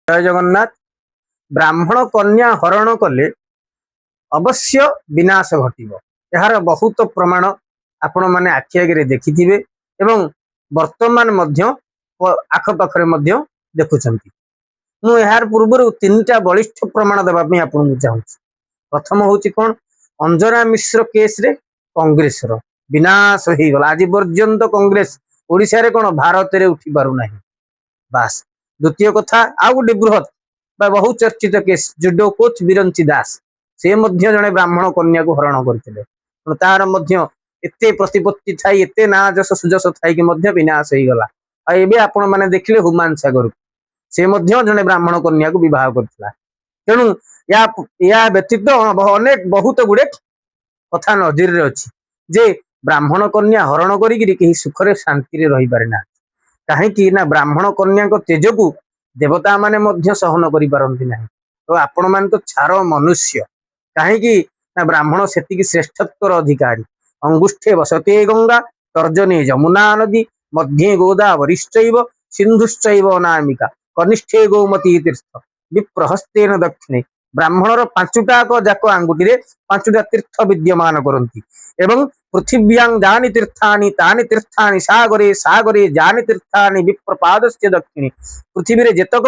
जय जगन्नाथ। ब्राह्मण कन्या हरण कले अवश्य विनाश घटिबो। यार बहुत प्रमाण आपण माने आखि आगे देखिथिबे एवं वर्तमान मध्य आखपाखरे मध्य देखुछंती। मु यार पूर्व तीनटा बलिष्ठ प्रमाण देबा पे आपन चाहूँ। प्रथम होची कोन अंजना मिश्र केस रे कांग्रेस रो विनाश हो गला। आज पर्यंत कांग्रेस ओडिशा रे कोन भारत रे उठी पारु नाही। बास द्वितीय कथा आ गोटे बृहत बहु चर्चित केस जुडो कोच बिरंची दास से मध्य जने ब्राह्मण कन्या को हरण करथिले। तार मध्य एते प्रतिपत्ति थाई एते ना जस सुजस थाई कि मध्य विनाश हो गला। आ एबे आपण माने देखिले हुमान सागर से मध्य जने ब्राह्मण कन्या को विवाह करथिला। तेणु या व्यतीत अनेक बहुत गुड़े कथा नजर रे अछि जे ब्राह्मण कन्या हरण करी कि सुखरे शांति रे रही पारे ना। कहीं ना ब्राह्मण कन्या तेज को देवता माने मध्य सहन करि पारंती नाही। तो आपण मान तो छार मनुष्य कहीं ना ब्राह्मण सेतिकी श्रेष्ठत्वर अधिकारी। अंगुष्ठे वसते गंगा तर्जने जमुना नदी मध्ये गोदावरीश्चैव सिंधुश्चैव अनामिका कनिष्ठे गोमती तीर्थ विप्रहस्तेन दक्षिणे। ब्राह्मणर पांचुटा जाक आंगुठी रे पांचुटा तीर्थ विद्यमान करंती एवं पृथिव्यां जानि तीर्थानि तानि तीर्थानि सागरे सागरे जानि तीर्थानि विप्रपादस्य दक्षिणे। पृथ्वी रे जेतक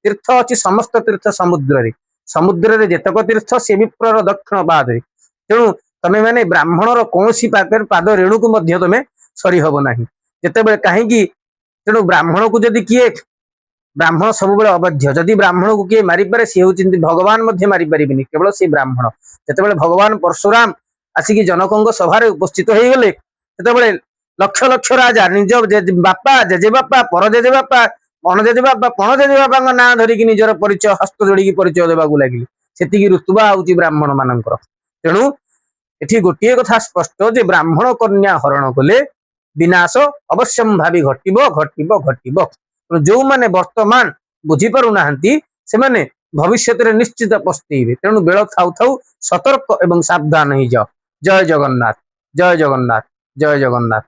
तीर्थ अछि समस्त तीर्थ समुद्र रे समुद्र रे जेतक तीर्थ से विप्रर दक्षिण पाद रे। तेणु तमे माने ब्राह्मणर कोनसी पाकर पाद रेणु को मध्य तमे सरी हबो नाही जेतेबे काहेकि। तेणु ब्राह्मण को जदि किए ब्राह्मण सब बेले अबाध्य जदि ब्राह्मण को किए मारि पारे से होचिंती भगवान मध्य मारि परिबिनी केवल से ब्राह्मण। जेतेबेले भगवान परशुराम आसिकी जनकंग सभा उपस्थित हो गले सेतेबेले लक्ष लक्ष राजा निज बापा जेजे बापा पर जेजे बापा पण जेजे बापा पण जेजे बापा ना धरिकी निजर परिचय हस्त जोड़िकी परिचय देवाक लगिले। सेतिकी रुतबा होची ब्राह्मण मानकर। तेणु एठी गोटिए कथा स्पष्ट जे ब्राह्मण कन्या हरण कले विनाश अवश्यम भावी घटिबो घटिबो घटिबो। जो माने वर्तमान बुझी पारु नाहंती से माने भविष्यत रे निश्चित पस्तेइबे। तेणु बेଳ थाउ थाउ सतर्क एवं सावधान हो जाओ। जय जगन्नाथ जय जगन्नाथ जय जगन्नाथ।